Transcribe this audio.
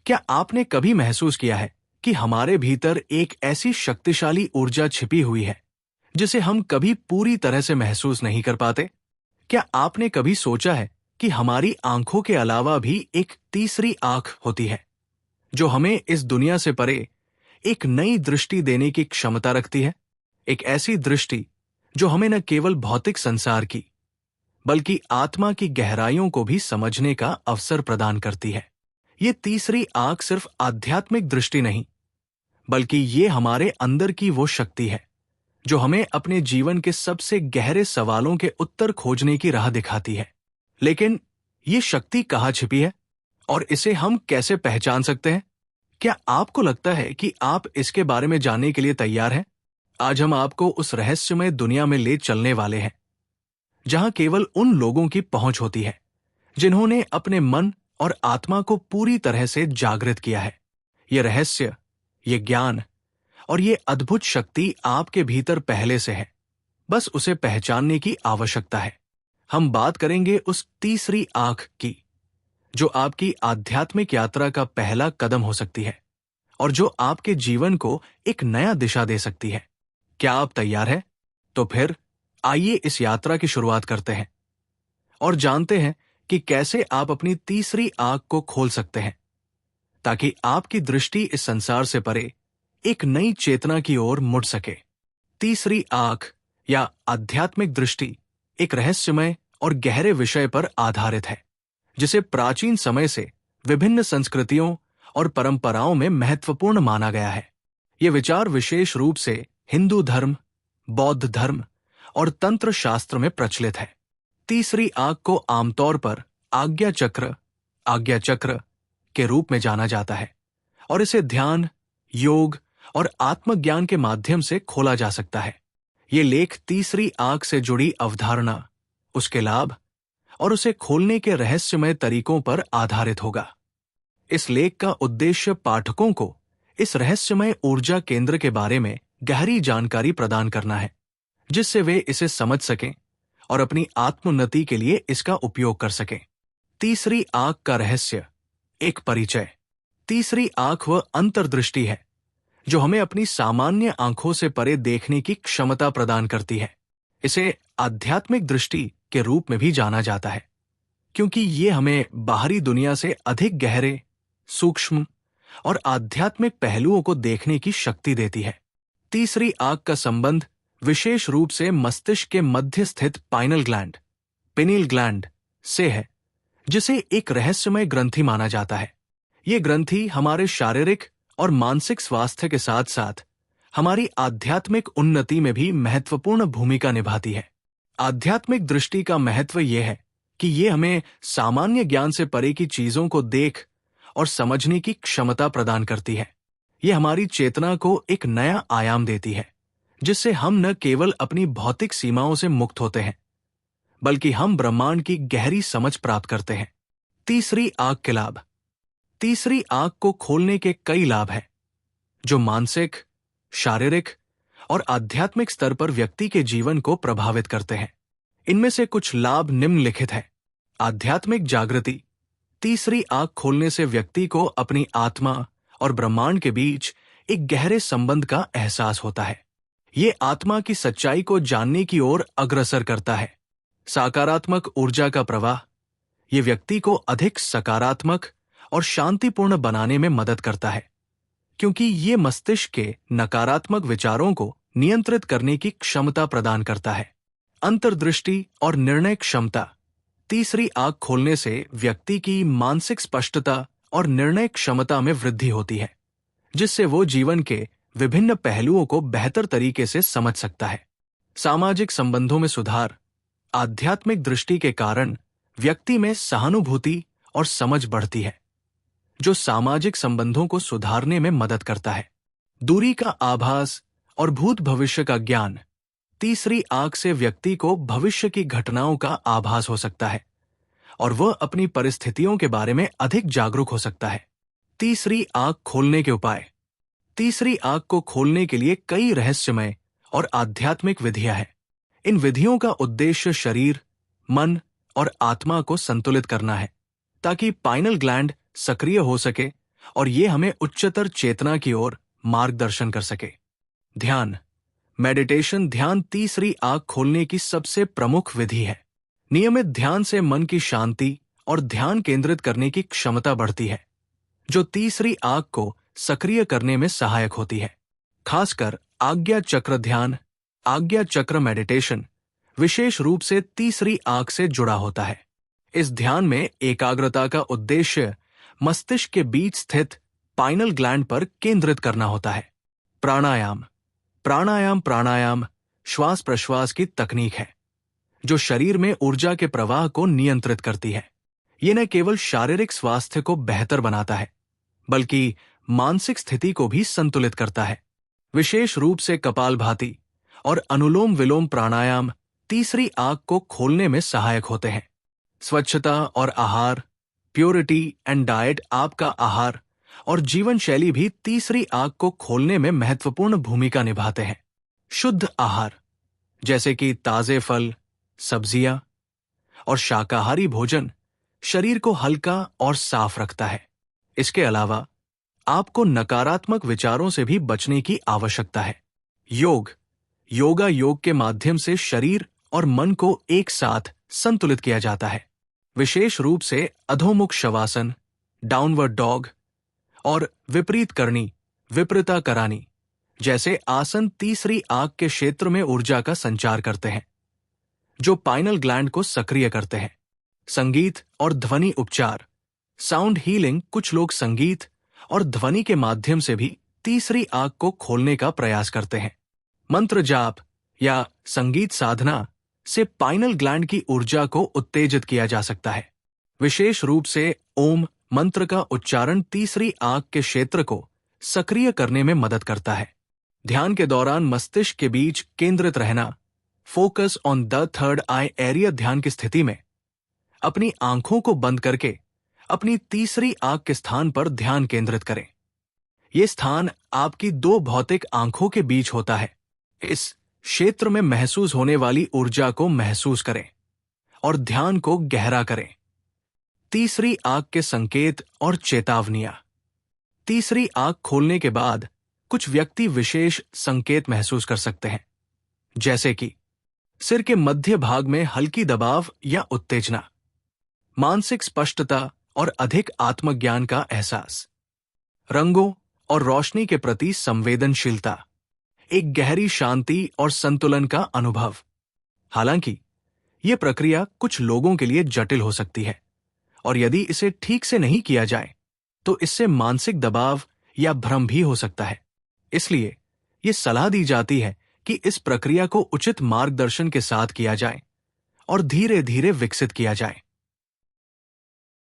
क्या आपने कभी महसूस किया है कि हमारे भीतर एक ऐसी शक्तिशाली ऊर्जा छिपी हुई है जिसे हम कभी पूरी तरह से महसूस नहीं कर पाते? क्या आपने कभी सोचा है कि हमारी आंखों के अलावा भी एक तीसरी आंख होती है जो हमें इस दुनिया से परे एक नई दृष्टि देने की क्षमता रखती है? एक ऐसी दृष्टि जो हमें न केवल भौतिक संसार की बल्कि आत्मा की गहराइयों को भी समझने का अवसर प्रदान करती है। ये तीसरी आंख सिर्फ आध्यात्मिक दृष्टि नहीं, बल्कि ये हमारे अंदर की वो शक्ति है जो हमें अपने जीवन के सबसे गहरे सवालों के उत्तर खोजने की राह दिखाती है। लेकिन ये शक्ति कहाँ छिपी है और इसे हम कैसे पहचान सकते हैं? क्या आपको लगता है कि आप इसके बारे में जानने के लिए तैयार हैं? आज हम आपको उस रहस्यमय दुनिया में ले चलने वाले हैं जहां केवल उन लोगों की पहुंच होती है जिन्होंने अपने मन और आत्मा को पूरी तरह से जागृत किया है। ये रहस्य, ये ज्ञान और ये अद्भुत शक्ति आपके भीतर पहले से है, बस उसे पहचानने की आवश्यकता है। हम बात करेंगे उस तीसरी आंख की जो आपकी आध्यात्मिक यात्रा का पहला कदम हो सकती है और जो आपके जीवन को एक नया दिशा दे सकती है। क्या आप तैयार हैं? तो फिर आइए इस यात्रा की शुरुआत करते हैं और जानते हैं कि कैसे आप अपनी तीसरी आंख को खोल सकते हैं ताकि आपकी दृष्टि इस संसार से परे एक नई चेतना की ओर मुड़ सके। तीसरी आंख या आध्यात्मिक दृष्टि एक रहस्यमय और गहरे विषय पर आधारित है जिसे प्राचीन समय से विभिन्न संस्कृतियों और परंपराओं में महत्वपूर्ण माना गया है। ये विचार विशेष रूप से हिंदू धर्म, बौद्ध धर्म और तंत्र शास्त्र में प्रचलित है। तीसरी आंख को आमतौर पर आज्ञा चक्र के रूप में जाना जाता है और इसे ध्यान, योग और आत्मज्ञान के माध्यम से खोला जा सकता है। ये लेख तीसरी आंख से जुड़ी अवधारणा, उसके लाभ और उसे खोलने के रहस्यमय तरीकों पर आधारित होगा। इस लेख का उद्देश्य पाठकों को इस रहस्यमय ऊर्जा केंद्र के बारे में गहरी जानकारी प्रदान करना है जिससे वे इसे समझ सकें और अपनी आत्मोन्नति के लिए इसका उपयोग कर सकें। तीसरी आंख का रहस्य, एक परिचय। तीसरी आंख वह अंतर्दृष्टि है जो हमें अपनी सामान्य आंखों से परे देखने की क्षमता प्रदान करती है। इसे आध्यात्मिक दृष्टि के रूप में भी जाना जाता है क्योंकि ये हमें बाहरी दुनिया से अधिक गहरे, सूक्ष्म और आध्यात्मिक पहलुओं को देखने की शक्ति देती है। तीसरी आंख का संबंध विशेष रूप से मस्तिष्क के मध्य स्थित पिनील ग्लैंड से है जिसे एक रहस्यमय ग्रंथि माना जाता है। ये ग्रंथि हमारे शारीरिक और मानसिक स्वास्थ्य के साथ साथ हमारी आध्यात्मिक उन्नति में भी महत्वपूर्ण भूमिका निभाती है। आध्यात्मिक दृष्टि का महत्व यह है कि ये हमें सामान्य ज्ञान से परे की चीजों को देख और समझने की क्षमता प्रदान करती है। ये हमारी चेतना को एक नया आयाम देती है जिससे हम न केवल अपनी भौतिक सीमाओं से मुक्त होते हैं बल्कि हम ब्रह्मांड की गहरी समझ प्राप्त करते हैं। तीसरी आंख के लाभ। तीसरी आंख को खोलने के कई लाभ हैं जो मानसिक, शारीरिक और आध्यात्मिक स्तर पर व्यक्ति के जीवन को प्रभावित करते हैं। इनमें से कुछ लाभ निम्नलिखित हैं। आध्यात्मिक जागृति। तीसरी आंख खोलने से व्यक्ति को अपनी आत्मा और ब्रह्मांड के बीच एक गहरे संबंध का एहसास होता है। ये आत्मा की सच्चाई को जानने की ओर अग्रसर करता है। सकारात्मक ऊर्जा का प्रवाह। ये व्यक्ति को अधिक सकारात्मक और शांतिपूर्ण बनाने में मदद करता है क्योंकि ये मस्तिष्क के नकारात्मक विचारों को नियंत्रित करने की क्षमता प्रदान करता है। अंतर्दृष्टि और निर्णय क्षमता। तीसरी आंख खोलने से व्यक्ति की मानसिक स्पष्टता और निर्णय क्षमता में वृद्धि होती है जिससे वो जीवन के विभिन्न पहलुओं को बेहतर तरीके से समझ सकता है। सामाजिक संबंधों में सुधार। आध्यात्मिक दृष्टि के कारण व्यक्ति में सहानुभूति और समझ बढ़ती है जो सामाजिक संबंधों को सुधारने में मदद करता है। दूरी का आभास और भूत भविष्य का ज्ञान। तीसरी आंख से व्यक्ति को भविष्य की घटनाओं का आभास हो सकता है और वह अपनी परिस्थितियों के बारे में अधिक जागरूक हो सकता है। तीसरी आंख खोलने के उपाय। तीसरी आंख को खोलने के लिए कई रहस्यमय और आध्यात्मिक विधियां हैं। इन विधियों का उद्देश्य शरीर, मन और आत्मा को संतुलित करना है ताकि पाइनल ग्लैंड सक्रिय हो सके और ये हमें उच्चतर चेतना की ओर मार्गदर्शन कर सके। ध्यान मेडिटेशन ध्यान तीसरी आंख खोलने की सबसे प्रमुख विधि है। नियमित ध्यान से मन की शांति और ध्यान केंद्रित करने की क्षमता बढ़ती है, जो तीसरी आंख को सक्रिय करने में सहायक होती है। खासकर आज्ञा चक्र ध्यान, आज्ञा चक्र मेडिटेशन विशेष रूप से तीसरी आंख से जुड़ा होता है। इस ध्यान में एकाग्रता का उद्देश्य मस्तिष्क के बीच स्थित पाइनल ग्लैंड पर केंद्रित करना होता है। प्राणायाम प्राणायाम श्वास प्रश्वास की तकनीक है जो शरीर में ऊर्जा के प्रवाह को नियंत्रित करती है। ये न केवल शारीरिक स्वास्थ्य को बेहतर बनाता है, बल्कि मानसिक स्थिति को भी संतुलित करता है। विशेष रूप से कपालभाति और अनुलोम विलोम प्राणायाम तीसरी आंख को खोलने में सहायक होते हैं। स्वच्छता और आहार, प्योरिटी एंड डाइट, आपका आहार और जीवन शैली भी तीसरी आंख को खोलने में महत्वपूर्ण भूमिका निभाते हैं। शुद्ध आहार जैसे कि ताजे फल, सब्जियां और शाकाहारी भोजन शरीर को हल्का और साफ रखता है। इसके अलावा आपको नकारात्मक विचारों से भी बचने की आवश्यकता है। योग के माध्यम से शरीर और मन को एक साथ संतुलित किया जाता है। विशेष रूप से अधोमुख शवासन, डाउनवर्ड डॉग और विपरीत करनी, विपरीता करानी जैसे आसन तीसरी आंख के क्षेत्र में ऊर्जा का संचार करते हैं, जो पाइनल ग्लैंड को सक्रिय करते हैं। संगीत और ध्वनि उपचार, साउंड हीलिंग, कुछ लोग संगीत और ध्वनि के माध्यम से भी तीसरी आंख को खोलने का प्रयास करते हैं। मंत्र जाप या संगीत साधना से पाइनल ग्लैंड की ऊर्जा को उत्तेजित किया जा सकता है। विशेष रूप से ओम मंत्र का उच्चारण तीसरी आंख के क्षेत्र को सक्रिय करने में मदद करता है। ध्यान के दौरान मस्तिष्क के बीच केंद्रित रहना, focus on the third eye area, ध्यान की स्थिति में अपनी आंखों को बंद करके अपनी तीसरी आंख के स्थान पर ध्यान केंद्रित करें। यह स्थान आपकी दो भौतिक आंखों के बीच होता है। इस क्षेत्र में महसूस होने वाली ऊर्जा को महसूस करें और ध्यान को गहरा करें। तीसरी आंख के संकेत और चेतावनियां। तीसरी आंख खोलने के बाद कुछ व्यक्ति विशेष संकेत महसूस कर सकते हैं, जैसे कि सिर के मध्य भाग में हल्की दबाव या उत्तेजना, मानसिक स्पष्टता और अधिक आत्मज्ञान का एहसास, रंगों और रोशनी के प्रति संवेदनशीलता, एक गहरी शांति और संतुलन का अनुभव। हालांकि यह प्रक्रिया कुछ लोगों के लिए जटिल हो सकती है और यदि इसे ठीक से नहीं किया जाए तो इससे मानसिक दबाव या भ्रम भी हो सकता है। इसलिए यह सलाह दी जाती है कि इस प्रक्रिया को उचित मार्गदर्शन के साथ किया जाए और धीरे धीरे विकसित किया जाए।